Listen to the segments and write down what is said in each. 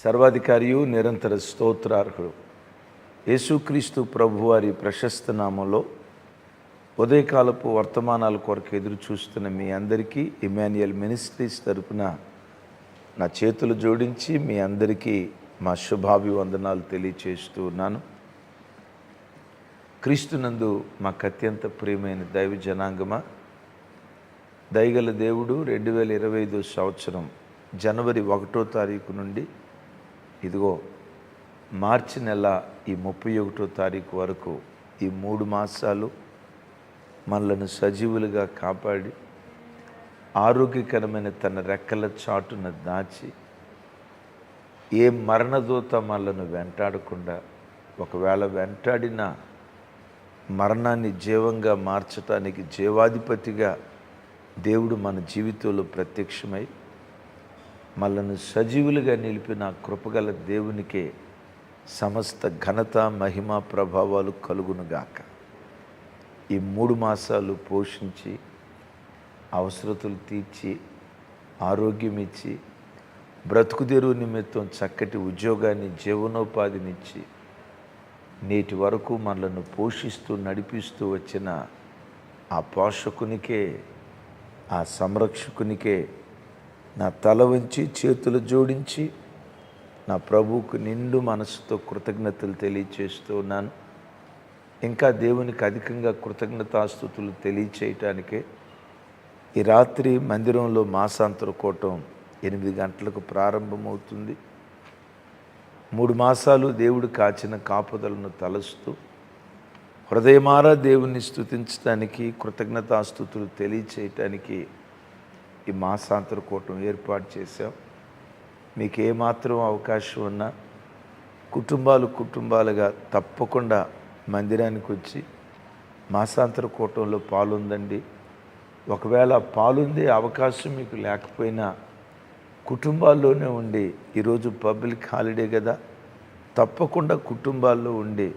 సర్వాధికారియు నిరంతర స్తోత్రార్హుడు యేసుక్రీస్తు ప్రభువారి ప్రశస్త నామంలో ఉదయకాలపు వర్తమానాల కొరకు ఎదురు చూస్తున్న మీ అందరికీ ఇమాన్యుయల్ మినిస్ట్రీస్ తరపున నా చేతులు జోడించి మీ అందరికీ మా శుభాభివందనాలు తెలియచేస్తూ ఉన్నాను. క్రీస్తునందు మాకు అత్యంత ప్రియమైన దైవ జనాంగమా, దయగల దేవుడు 2025 సంవత్సరం జనవరి 1వ తారీఖు నుండి ఇదిగో మార్చి నెల ఈ 31వ తారీఖు వరకు ఈ 3 మాసాలు మనలను సజీవులుగా కాపాడి ఆరోగ్యకరమైన తన రెక్కల చాటున దాచి ఏ మరణదూత మనలను వెంటాడకుండా, ఒకవేళ వెంటాడిన మరణాన్ని జీవంగా మార్చటానికి జీవాధిపతిగా దేవుడు మన జీవితంలో ప్రత్యక్షమై మనలను సజీవులుగా నిలిపిన కృపగల దేవునికే సమస్త ఘనత మహిమ ప్రభావాలు కలుగునుగాక. ఈ 3 మాసాలు పోషించి అవసరతలు తీర్చి ఆరోగ్యం ఇచ్చి బ్రతుకుదెరువు నిమిత్తం చక్కటి ఉద్యోగాన్ని జీవనోపాధినిచ్చి నేటి వరకు మనలను పోషిస్తూ నడిపిస్తూ వచ్చిన ఆ పోషకునికే, ఆ సంరక్షకునికే నా తల వంచి చేతులు జోడించి నా ప్రభువుకు నిండు మనసుతో కృతజ్ఞతలు తెలియచేస్తూ ఉన్నాను. ఇంకా దేవునికి అధికంగా కృతజ్ఞతాస్తుతులు తెలియచేయటానికే ఈ రాత్రి మందిరంలో మాసాంతర కూటం 8 గంటలకు ప్రారంభమవుతుంది. 3 మాసాలు దేవుడు కాచిన కాపుదలను తలస్తూ హృదయమారా దేవుణ్ణి స్తుతించడానికి, కృతజ్ఞతాస్తుతులు తెలియచేయటానికి ఈ మాసాంతర కూటం ఏర్పాటు చేశాం. మీకు ఏమాత్రం అవకాశం ఉన్నా కుటుంబాలుగా తప్పకుండా మందిరానికి వచ్చి మాసాంతర కూటంలో పాలుందండి. ఒకవేళ పాలుందే అవకాశం మీకు లేకపోయినా కుటుంబాల్లోనే ఉండి, ఈరోజు పబ్లిక్ హాలిడే కదా, తప్పకుండా కుటుంబాల్లో ఉండి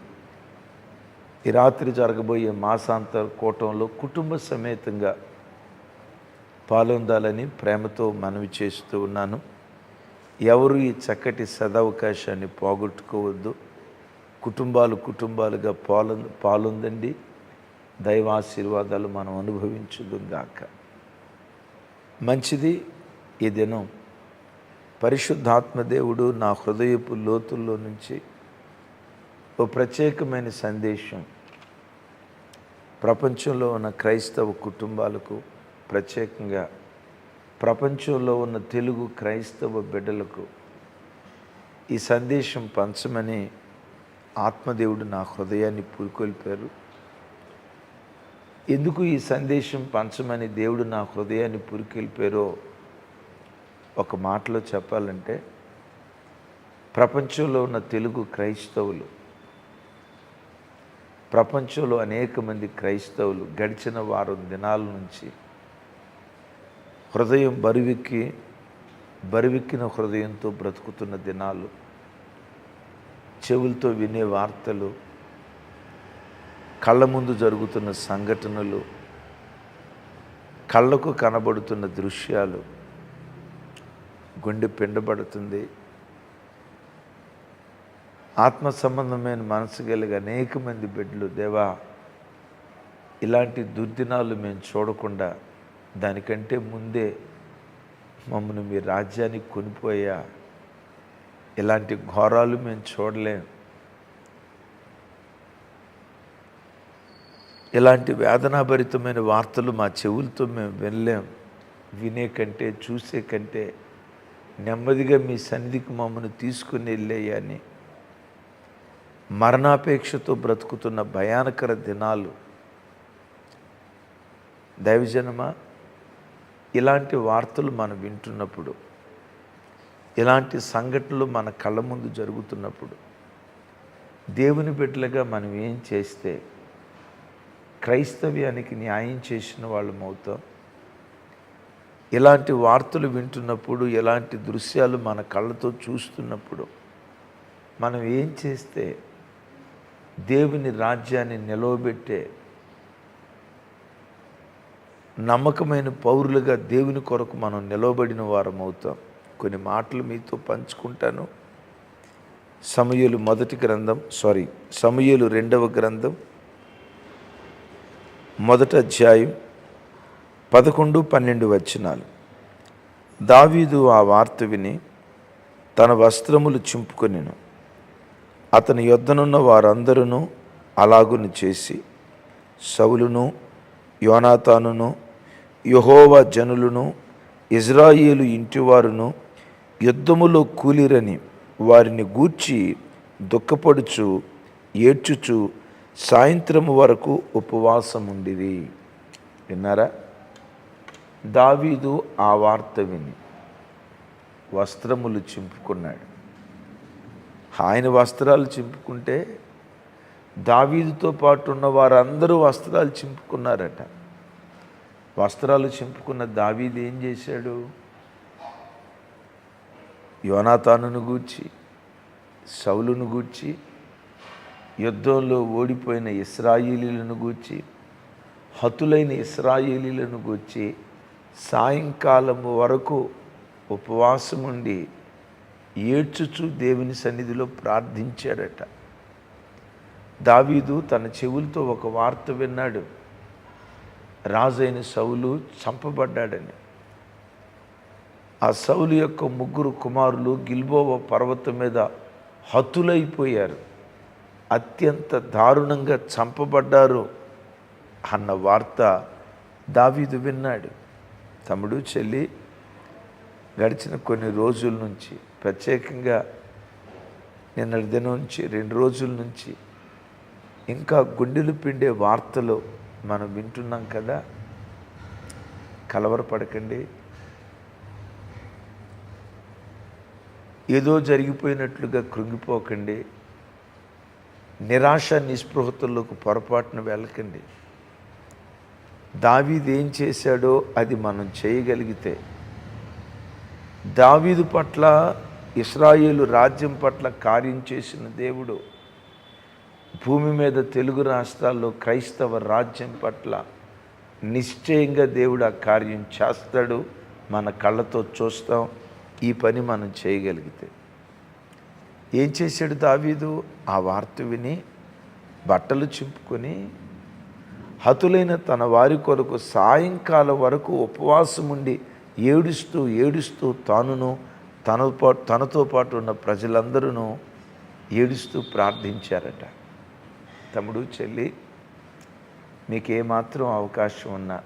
ఈ రాత్రి జరగబోయే మాసాంతర కూటంలో కుటుంబ సమేతంగా పాల్గొందాలని ప్రేమతో మనవి చేస్తూ ఉన్నాను. ఎవరు ఈ చక్కటి సదవకాశాన్ని పోగొట్టుకోవద్దు. కుటుంబాలుగా పాల్గొందండి. దైవాశీర్వాదాలు మనం అనుభవించుదుగాక. మంచిది. ఈ దినం పరిశుద్ధాత్మదేవుడు నా హృదయపు లోతుల్లో నుంచి ఓ ప్రత్యేకమైన సందేశం ప్రపంచంలో ఉన్న క్రైస్తవ కుటుంబాలకు, ప్రత్యేకంగా ప్రపంచంలో ఉన్న తెలుగు క్రైస్తవ బిడ్డలకు ఈ సందేశం పంచమని ఆత్మదేవుడు నా హృదయాన్ని పురికొల్పారు. ఎందుకు ఈ సందేశం పంచమని దేవుడు నా హృదయాన్ని పురికొల్పారో ఒక మాటలో చెప్పాలంటే, ప్రపంచంలో ఉన్న తెలుగు క్రైస్తవులు, ప్రపంచంలో అనేక మంది క్రైస్తవులు గడిచిన వారం దినాల నుంచి హృదయం బరువెక్కిన హృదయంతో బ్రతుకుతున్న దినాలు, చెవులతో వినే వార్తలు, కళ్ళ ముందు జరుగుతున్న సంఘటనలు, కళ్ళకు కనబడుతున్న దృశ్యాలు, గుండె పిండబడుతుంది. ఆత్మ సంబంధమైన మనసు కలిగి అనేక మంది బిడ్డలు, దేవా ఇలాంటి దుర్దినాలు మేము చూడకుండా దానికంటే ముందే మమ్మల్ని మీ రాజ్యానికి కొనిపోయా, ఇలాంటి ఘోరాలు మేము చూడలేం, ఇలాంటి వేదనాభరితమైన వార్తలు మా చెవులతో మేము వినలేం, వినే కంటే చూసే కంటే నెమ్మదిగా మీ సన్నిధికి మమ్మల్ని తీసుకుని వెళ్ళేయని మరణాపేక్షతో బ్రతుకుతున్న భయానకర దినాలు. దైవజనమా, ఇలాంటి వార్తలు మనం వింటున్నప్పుడు, ఇలాంటి సంఘటనలు మన కళ్ళ ముందు జరుగుతున్నప్పుడు దేవుని బిడ్డలుగా మనం ఏం చేస్తే క్రైస్తవ్యానికి న్యాయం చేసిన వాళ్ళం అవుతాం? ఇలాంటి వార్తలు వింటున్నప్పుడు, ఇలాంటి దృశ్యాలు మన కళ్ళతో చూస్తున్నప్పుడు మనం ఏం చేస్తే దేవుని రాజ్యాన్ని నిలవబెట్టే నమ్మకమైన పౌరులుగా దేవుని కొరకు మనం నిలవబడిన వారం అవుతాం. కొన్ని మాటలు మీతో పంచుకుంటాను. సమూయేలు రెండవ గ్రంథం మొదటి అధ్యాయం 11-12 వచనాలు. దావీదు ఆ వార్త విని తన వస్త్రములు చింపుకొనెను. అతని యొద్దనున్న వారందరూ అలాగును చేసి సౌలును యోనాతానును యెహోవా జనులను ఇజ్రాయేలు ఇంటివారును యుద్ధములో కూలిరని వారిని గూర్చి దుఃఖపడుచు ఏడ్చుచు సాయంత్రము వరకు ఉపవాసం ఉండిరి. విన్నారా? దావీదు ఆ వార్త విని వస్త్రములు చింపుకున్నాడు. ఆయన వస్త్రాలు చింపుకుంటే దావీదుతో పాటు ఉన్న వారందరూ వస్త్రాలు చింపుకున్నారట. వస్త్రాలు చింపుకున్న దావీదు ఏం చేశాడు? యోనాతానును గూర్చి, సౌలును గూర్చి, యుద్ధంలో ఓడిపోయిన ఇశ్రాయేలీలను గూర్చి, హతులైన ఇశ్రాయేలీలను గూర్చి సాయంకాలం వరకు ఉపవాసం ఉండి ఏడ్చుచు దేవుని సన్నిధిలో ప్రార్థించాడట. దావీదు తన చెవులతో ఒక వార్త విన్నాడు, రాజైన సౌలు చంపబడ్డాడని. ఆ సౌలు యొక్క 3 కుమారులు గిల్బోవ పర్వతం మీద హతులైపోయారు, అత్యంత దారుణంగా చంపబడ్డారు అన్న వార్త దావీదు విన్నాడు. తమ్ముడు, చెల్లి, గడిచిన కొన్ని రోజుల నుంచి, ప్రత్యేకంగా నిన్నటి దినం నుంచి 2 రోజుల నుంచి ఇంకా గుండెలు పిండే వార్తలు మనం వింటున్నాం కదా. కలవరపడకండి. ఏదో జరిగిపోయినట్లుగా కృంగిపోకండి. నిరాశ నిస్పృహతల్లోకి పొరపాటున వెళ్ళకండి. దావీదు ఏం చేశాడో అది మనం చేయగలిగితే, దావీదు పట్ల, ఇశ్రాయేలు రాజ్యం పట్ల కార్యం చేసిన దేవుడు భూమి మీద తెలుగు రాష్ట్రాల్లో క్రైస్తవ రాజ్యం పట్ల నిశ్చయంగా దేవుడు ఆ కార్యం చేస్తాడు. మన కళ్ళతో చూస్తాం. ఈ పని మనం చేయగలిగితే. ఏం చేశాడు దావీదు? ఆ వార్త విని బట్టలు చింపుకొని హతులైన తన వారి కొరకు సాయంకాలం వరకు ఉపవాసం ఉండి ఏడుస్తూ తానును తనతో పాటు ఉన్న ప్రజలందరూ ఏడుస్తూ ప్రార్థించారట. తమ్ముడు, చెల్లి, మీకేమాత్రం అవకాశం ఉన్నా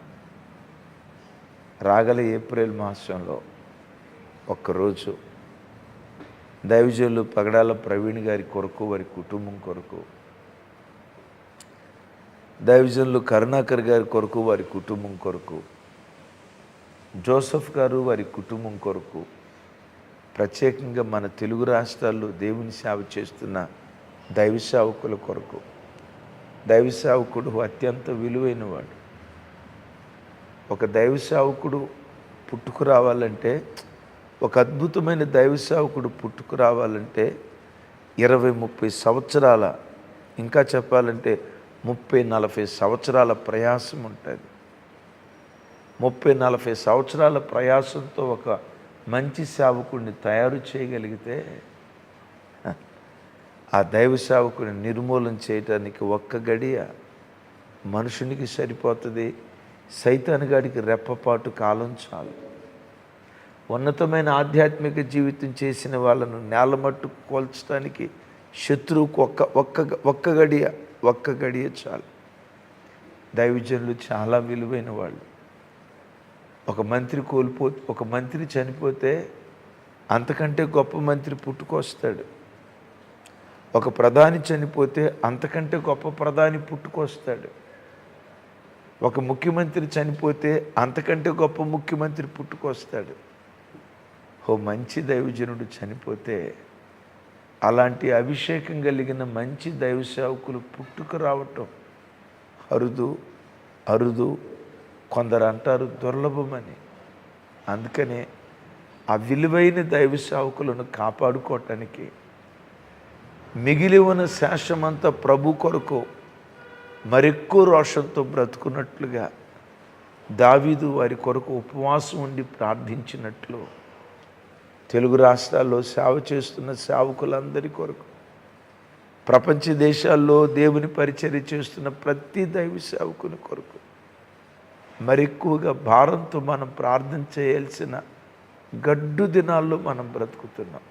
రాగల ఏప్రిల్ మాసంలో ఒక్కరోజు దైవజనులు పగడాల ప్రవీణ్ గారి కొరకు, వారి కుటుంబం కొరకు, దైవజనులు కరుణాకర్ గారి కొరకు, వారి కుటుంబం కొరకు, జోసఫ్ గారు వారి కుటుంబం కొరకు, ప్రత్యేకంగా మన తెలుగు రాష్ట్రాల్లో దేవుని సేవ చేస్తున్న దైవ సేవకుల కొరకు. దైవ సేవకుడు అత్యంత విలువైనవాడు. ఒక దైవ సేవకుడు పుట్టుకు రావాలంటే, ఒక అద్భుతమైన దైవ సేవకుడు పుట్టుకు రావాలంటే 20-30 సంవత్సరాల, ఇంకా చెప్పాలంటే 30-40 సంవత్సరాల ప్రయాసం ఉంటుంది. 30-40 సంవత్సరాల ప్రయాసంతో ఒక మంచి సేవకుడిని తయారు చేయగలిగితే, ఆ దైవ సేవకుని నిర్మూలన చేయటానికి ఒక్క గడియ మనుషునికి సరిపోతుంది. సైతానుగాడికి రెప్పపాటు కాలం చాలు. ఉన్నతమైన ఆధ్యాత్మిక జీవితం చేసిన వాళ్ళను నేలమట్టు కోల్చడానికి శత్రువుకు ఒక్క గడియ చాలు. దైవజనులు చాలా విలువైన వాళ్ళు. ఒక మంత్రి చనిపోతే అంతకంటే గొప్ప మంత్రి పుట్టుకొస్తాడు. ఒక ప్రధాని చనిపోతే అంతకంటే గొప్ప ప్రధాని పుట్టుకొస్తాడు. ఒక ముఖ్యమంత్రి చనిపోతే అంతకంటే గొప్ప ముఖ్యమంత్రి పుట్టుకొస్తాడు. ఓ మంచి దైవజనుడు చనిపోతే అలాంటి అభిషేకం కలిగిన మంచి దైవ సేవకులు పుట్టుకు రావటం అరుదు. కొందరు అంటారు దుర్లభమని. అందుకనే ఆ విలువైన దైవ సేవకులను కాపాడుకోవటానికి మిగిలి ఉన్న శేషమంతా ప్రభు కొరకు మరెక్కువ రోషంతో బ్రతుకున్నట్లుగా దావీదు వారి కొరకు ఉపవాసం ఉండి ప్రార్థించినట్లు తెలుగు రాష్ట్రాల్లో సేవ చేస్తున్న సేవకులందరి కొరకు, ప్రపంచ దేశాల్లో దేవుని పరిచర్య చేస్తున్న ప్రతి దైవ సేవకుని కొరకు మరెక్కువగా భారంతో మనం ప్రార్థన చేయాల్సిన గడ్డు దినాల్లో మనం బ్రతుకుతున్నాం.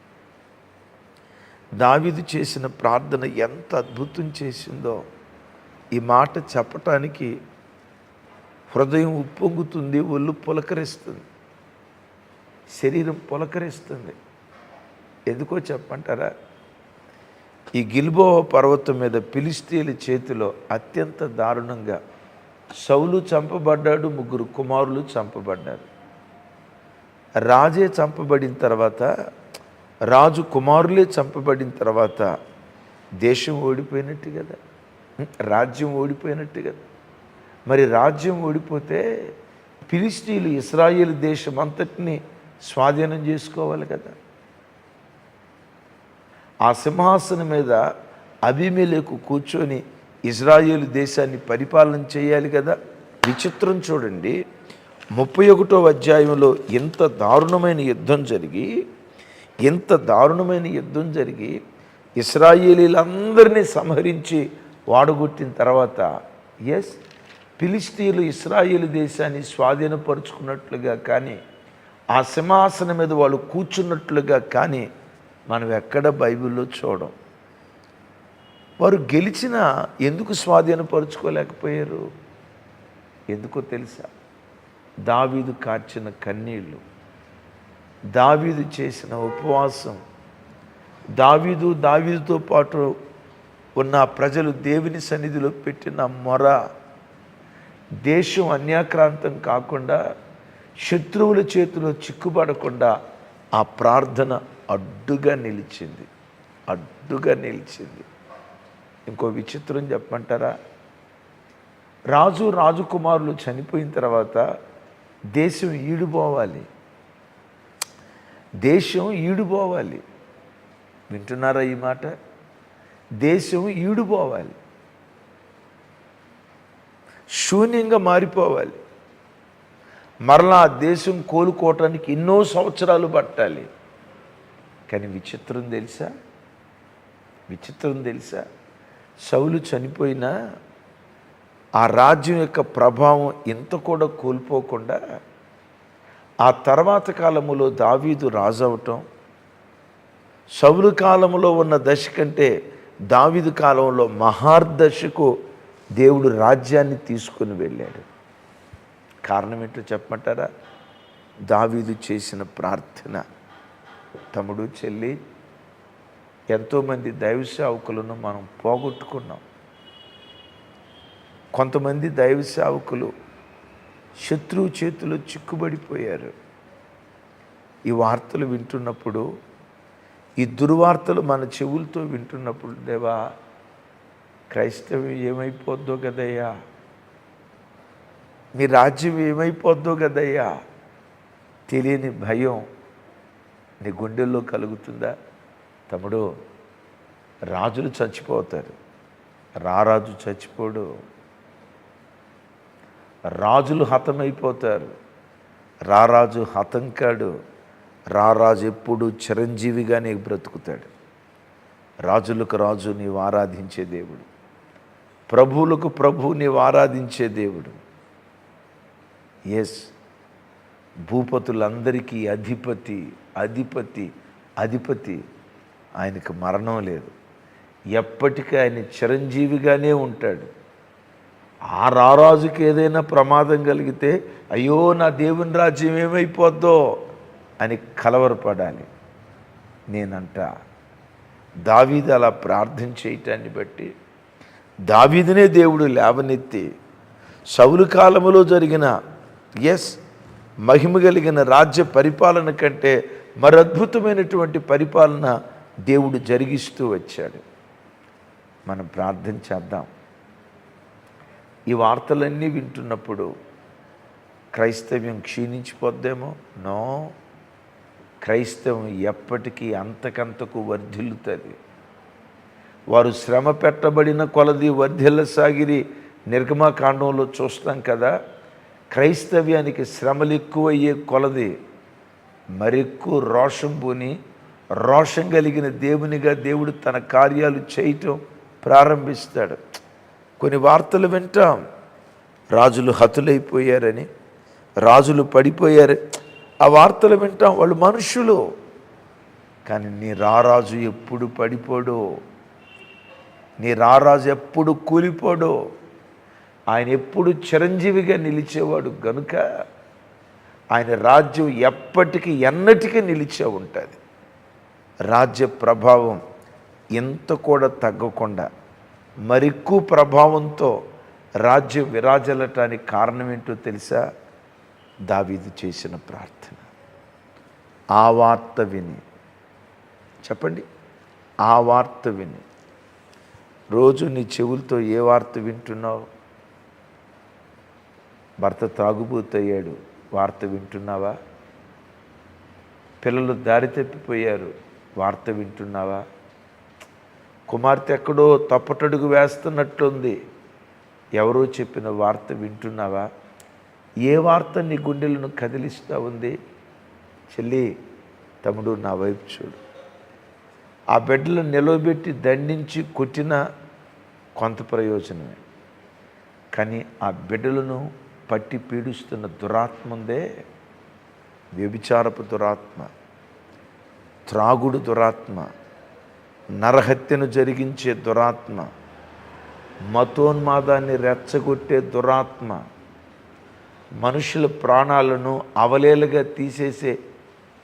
దావీదు చేసిన ప్రార్థన ఎంత అద్భుతం చేసిందో ఈ మాట చెప్పటానికి హృదయం ఉప్పొంగుతుంది, ఒళ్ళు పులకరిస్తుంది, శరీరం పులకరిస్తుంది. ఎందుకో చెప్పంటారా? ఈ గిల్బోవ పర్వతం మీద ఫిలిష్తీయుల చేతిలో అత్యంత దారుణంగా సౌలు చంపబడ్డాడు, 3 కుమారులు చంపబడ్డారు. రాజే చంపబడిన తర్వాత, రాజు కుమారులే చంపబడిన తర్వాత దేశం ఓడిపోయినట్టు కదా, రాజ్యం ఓడిపోయినట్టు కదా. మరి రాజ్యం ఓడిపోతే ఫిలిష్తీయులు ఇశ్రాయేలు దేశం అంతటిని స్వాధీనం చేసుకోవాలి కదా. ఆ సింహాసనం మీద అబీమెలెకు కూర్చొని ఇజ్రాయేలు దేశాన్ని పరిపాలన చేయాలి కదా. విచిత్రం చూడండి, 31వ అధ్యాయంలో ఎంత దారుణమైన యుద్ధం జరిగి ఇశ్రాయేలీలందరినీ సంహరించి వాడగొట్టిన తర్వాత ఫిలిష్తీయులు ఇశ్రాయేలు దేశాన్ని స్వాధీనపరుచుకున్నట్లుగా కానీ, ఆ సింహాసనం మీద వాళ్ళు కూర్చున్నట్లుగా కానీ మనం ఎక్కడ బైబిల్లో చూడం. వారు గెలిచినా ఎందుకు స్వాధీనపరుచుకోలేకపోయారు? ఎందుకో తెలుసా? దావీదు కార్చిన కన్నీళ్ళు, దావీదు చేసిన ఉపవాసం, దావీదుతో పాటు ఉన్న ప్రజలు దేవుని సన్నిధిలో పెట్టిన మొర, దేశం అన్యాక్రాంతం కాకుండా, శత్రువుల చేతిలో చిక్కుబడకుండా ఆ ప్రార్థన అడ్డుగా నిలిచింది. ఇంకో విచిత్రం చెప్పమంటారా? రాజకుమారులు చనిపోయిన తర్వాత దేశం ఈడుపోవాలి. వింటున్నారా ఈ మాట? దేశం ఈడుపోవాలి, శూన్యంగా మారిపోవాలి. మరలా ఆ దేశం కోలుకోవటానికి ఎన్నో సంవత్సరాలు పట్టాలి. కానీ విచిత్రం తెలుసా? సౌలు చనిపోయినా ఆ రాజ్యం యొక్క ప్రభావం ఇంత కూడా కోల్పోకుండా ఆ తర్వాత కాలములో దావీదు రాజు అవటం, సౌలు కాలంలో ఉన్న దశ కంటే దావీదు కాలంలో మహార్దశకు దేవుడు రాజ్యాన్ని తీసుకుని వెళ్ళాడు. కారణం ఏంటో చెప్పమంటారా? దావీదు చేసిన ప్రార్థన. తమ్ముడు, చెల్లి, ఎంతోమంది దైవ సేవకులను మనం పోగొట్టుకున్నాం. కొంతమంది దైవ సేవకులు శత్రువు చేతిలో చిక్కుబడిపోయారు. ఈ వార్తలు వింటున్నప్పుడు, ఈ దుర్వార్తలు మన చెవులతో వింటున్నప్పుడు, దేవా, క్రైస్తవ్యం ఏమైపోద్దో కదయ్యా, మీ రాజ్యం ఏమైపోద్దో కదయ్యా, తెలియని భయం నీ గుండెల్లో కలుగుతుందా? తమ్ముడు, రాజులు చచ్చిపోతారు, రారాజు చచ్చిపోడు. రాజులు హతమైపోతారు, రారాజు హతం కాడు. రారాజు ఎప్పుడు చిరంజీవిగానే బ్రతుకుతాడు. రాజులకు రాజు నీవు ఆరాధించే దేవుడు, ప్రభువులకు ప్రభు నీవు ఆరాధించే దేవుడు. భూపతులందరికీ అధిపతి ఆయనకు మరణం లేదు. ఎప్పటికీ ఆయన చిరంజీవిగానే ఉంటాడు. ఆ రారాజుకి ఏదైనా ప్రమాదం కలిగితే, అయ్యో నా దేవుని రాజ్యం ఏమైపోద్దో అని కలవరపడాలి. నేనంట దావీదు అలా ప్రార్థన చేయటాన్ని బట్టి దావీదునే దేవుడు లేవనెత్తి సౌలు కాలములో జరిగిన మహిమ కలిగిన రాజ్య పరిపాలన కంటే మరద్భుతమైనటువంటి పరిపాలన దేవుడు జరిగిస్తూ వచ్చాడు. మనం ప్రార్థన చేద్దాం. ఈ వార్తలన్నీ వింటున్నప్పుడు క్రైస్తవ్యం క్షీణించిపోద్దేమో? నో, క్రైస్తవం ఎప్పటికీ అంతకంతకు వర్ధిల్లుతుంది. వారు శ్రమ పెట్టబడిన కొలది వర్ధిల్లసాగిరి నిర్గమకాండంలో చూస్తాం కదా. క్రైస్తవ్యానికి శ్రమలు ఎక్కువయ్యే కొలది మరెక్కువ రోషం పూని రోషం కలిగిన దేవునిగా దేవుడు తన కార్యాలు చేయటం ప్రారంభిస్తాడు. కొన్ని వార్తలు వింటాం, రాజులు హతులైపోయారని, రాజులు పడిపోయారు. ఆ వార్తలు వింటాం, వాళ్ళు మనుషులు. కానీ నీ రారాజు ఎప్పుడు పడిపోడో, నీ రారాజు ఎప్పుడు కూలిపోడో, ఆయన ఎప్పుడు చిరంజీవిగా నిలిచేవాడు గనుక ఆయన రాజ్యం ఎప్పటికీ ఎన్నటికీ నిలిచే ఉంటుంది. రాజ్య ప్రభావం ఎంత కూడా తగ్గకుండా మరెక్కువ ప్రభావంతో రాజ్యం విరాజలటానికి కారణం ఏంటో తెలుసా? దావీదు చేసిన ప్రార్థన. ఆ వార్త విని, చెప్పండి, ఆ వార్త విని. రోజు నీ చెవులతో ఏ వార్త వింటున్నావు? భర్త తాగుబోతయ్యాడు, వార్త వింటున్నావా? పిల్లలు దారి తప్పిపోయారు, వార్త వింటున్నావా? కుమార్తె ఎక్కడో తప్పటడుగు వేస్తున్నట్లుంది, ఎవరో చెప్పిన వార్త వింటున్నావా? ఏ వార్త నీ గుండెలను కదిలిస్తూ ఉంది? చెల్లి, తమ్ముడు, నా వైపు చూడు. ఆ బిడ్డలు నిలవబెట్టి దండించి కొట్టినా కొంత ప్రయోజనమే, కానీ ఆ బిడ్డలను పట్టి పీడిస్తున్న దురాత్మ ఉందే, వ్యభిచారపు దురాత్మ, త్రాగుడు దురాత్మ, నరహత్యను జరిగించే దురాత్మ, మతోన్మాదాన్ని రెచ్చగొట్టే దురాత్మ, మనుషుల ప్రాణాలను అవలేలుగా తీసేసే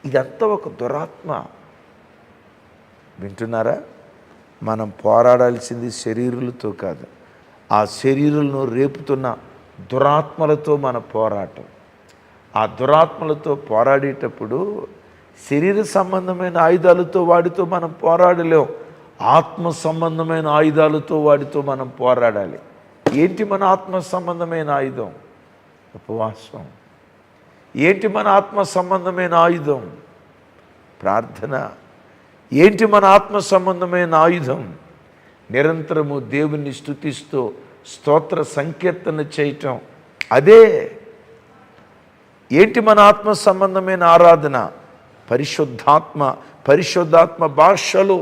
ఇదంతా ఒక దురాత్మ. వింటున్నారా? మనం పోరాడాల్సింది శరీరులతో కాదు, ఆ శరీరులను రేపుతున్న దురాత్మలతో మన పోరాటం. ఆ దురాత్మలతో పోరాడేటప్పుడు శరీర సంబంధమైన ఆయుధాలతో వాడితో మనం పోరాడలేం, ఆత్మ సంబంధమైన ఆయుధాలతో వాడితో మనం పోరాడాలి. ఏంటి మన ఆత్మ సంబంధమైన ఆయుధం? ఉపవాసం. ఏంటి మన ఆత్మ సంబంధమైన ఆయుధం? ప్రార్థన. ఏంటి మన ఆత్మ సంబంధమైన ఆయుధం? నిరంతరము దేవుని స్తుతిస్తూ స్తోత్ర సంకీర్తన చేయటం. అదే ఏంటి మన ఆత్మ సంబంధమైన ఆరాధన? పరిశుద్ధాత్మ భాషలో.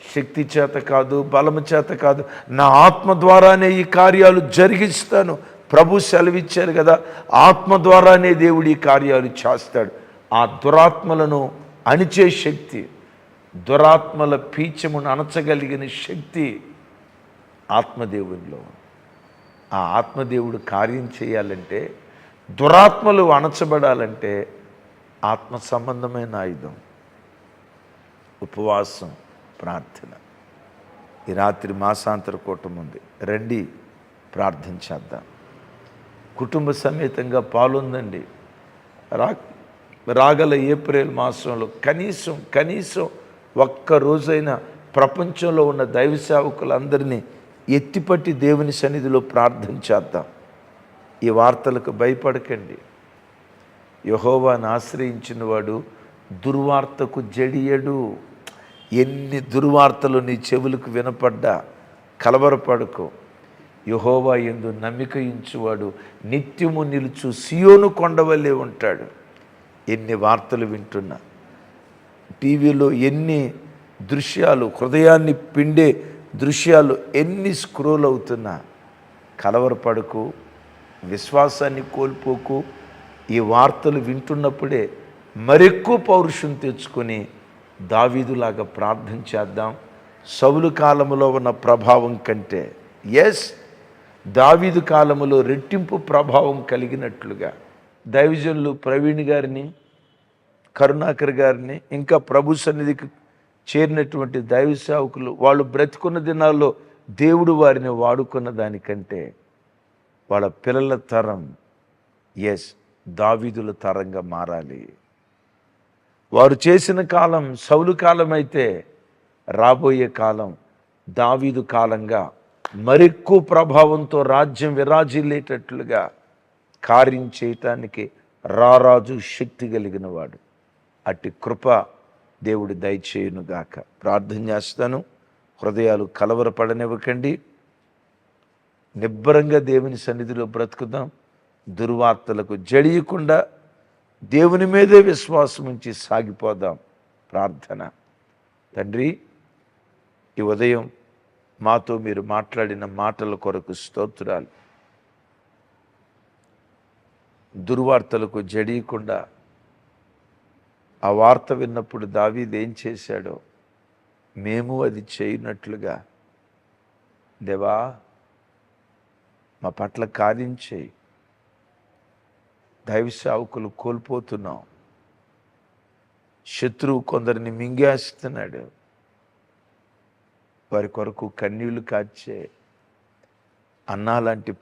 శక్తి చేత కాదు, బలము చేత కాదు, నా ఆత్మ ద్వారానే ఈ కార్యాలు జరిగిస్తాను. ప్రభు సెలవిచ్చారు కదా, ఆత్మ ద్వారానే దేవుడు ఈ కార్యాలు చేస్తాడు. ఆ దురాత్మలను అణిచే శక్తి, దురాత్మల పీచమును అణచగలిగిన శక్తి ఆత్మదేవునిలో. ఆ ఆత్మదేవుడు కార్యం చేయాలంటే, దురాత్మలు అణచబడాలంటే ఆత్మ సంబంధమైన ఆయుధం ఉపవాసం, ప్రార్థన. ఈ రాత్రి మాసాంతర కూటం ఉంది, రండి ప్రార్థన చేద్దాం. కుటుంబ సమేతంగా పాల్గొందండి. రాగల ఏప్రిల్ మాసంలో కనీసం ఒక్క రోజైనా ప్రపంచంలో ఉన్న దైవ సేవకులందరినీ ఎత్తిపట్టి దేవుని సన్నిధిలో ప్రార్థన చేద్దాం. ఈ వార్తలకు భయపడకండి. యెహోవాను ఆశ్రయించిన వాడు దుర్వార్తకు జడియడు. ఎన్ని దుర్వార్తలు నీ చెవులకు వినపడ్డా కలవరపడకు. యెహోవా యందు నమ్మిక ఉంచువాడు నిత్యము నిలుచు సియోను కొండవలే ఉంటాడు. ఎన్ని వార్తలు వింటున్నా, టీవీలో ఎన్ని దృశ్యాలు, హృదయాన్ని పిండే దృశ్యాలు ఎన్ని స్క్రోల్ అవుతున్నా కలవరపడకు, విశ్వాసాన్ని కోల్పోకు. ఈ వార్తలు వింటున్నప్పుడే మరెక్కువ పౌరుషం తెచ్చుకొని దావీదులాగా ప్రార్థన చేద్దాం. సౌలు కాలంలో ఉన్న ప్రభావం కంటే దావీదు కాలంలో రెట్టింపు ప్రభావం కలిగినట్లుగా దైవజనులు ప్రవీణ్ గారిని, కరుణాకర్ గారిని, ఇంకా ప్రభు సన్నిధికి చేరినటువంటి దైవ సేవకులు వాళ్ళు బ్రతికున్న దినాల్లో దేవుడు వారిని వాడుకున్న దానికంటే వాళ్ళ పిల్లల తరం దావీదుల తరంగా మారాలి. వారు చేసిన కాలం సౌలు కాలం అయితే రాబోయే కాలం దావీదు కాలంగా మరెక్కువ ప్రభావంతో రాజ్యం విరాజిల్లేటట్లుగా కార్యం చేయటానికి రారాజు శక్తి కలిగిన వాడు. అట్టి కృప దేవుడు దయచేయునుగాక. ప్రార్థన చేస్తాను. హృదయాలు కలవరపడనివ్వకండి. నిబ్బరంగా దేవుని సన్నిధిలో బ్రతుకుదాం. దుర్వార్తలకు జడియకుండా దేవుని మీదే విశ్వాసం ఉంచి సాగిపోదాం. ప్రార్థన. తండ్రి, ఈ ఉదయం మాతో మీరు మాట్లాడిన మాటల కొరకు స్తోత్రాలు. దుర్వార్తలకు జడియకుండా ఆ వార్త విన్నప్పుడు దావీదు ఏం చేశాడో మేము అది చేయనట్లుగా దేవా మా పట్ల కార్యం చేయి. దైవ సేవకులు కోల్పోతున్నాం. శత్రువు కొందరిని మింగేస్తున్నాడు. వారి కొరకు కన్నీళ్లు కార్చే అన్నాలాంటి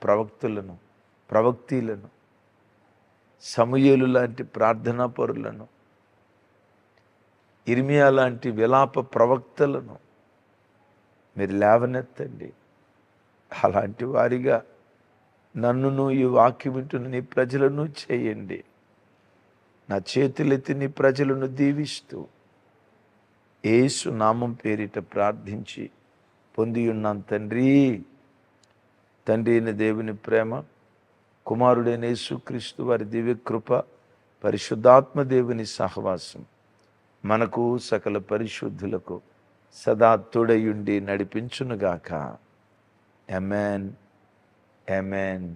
ప్రవక్తీలను, సమూయేలు లాంటి ప్రార్థనా పరులను, ఇర్మియా లాంటి విలాప ప్రవక్తలను మీరు లేవనెత్తండి. అలాంటి వారిగా నన్నును, ఈ వాక్యం వింటున్న నీ ప్రజలను చేయండి. నా చేతులెత్తి నీ ప్రజలను దీవిస్తూ యేసు నామం పేరిట ప్రార్థించి పొంది ఉన్నాను తండ్రి. తండ్రి అయిన దేవుని ప్రేమ, కుమారుడైన యేసుక్రీస్తు వారి దివ్యకృప, పరిశుద్ధాత్మ దేవుని సహవాసం మనకు సకల పరిశుద్ధులకు సదా తోడయుండి నడిపించునుగాక. ఆమేన్, ఆమేన్.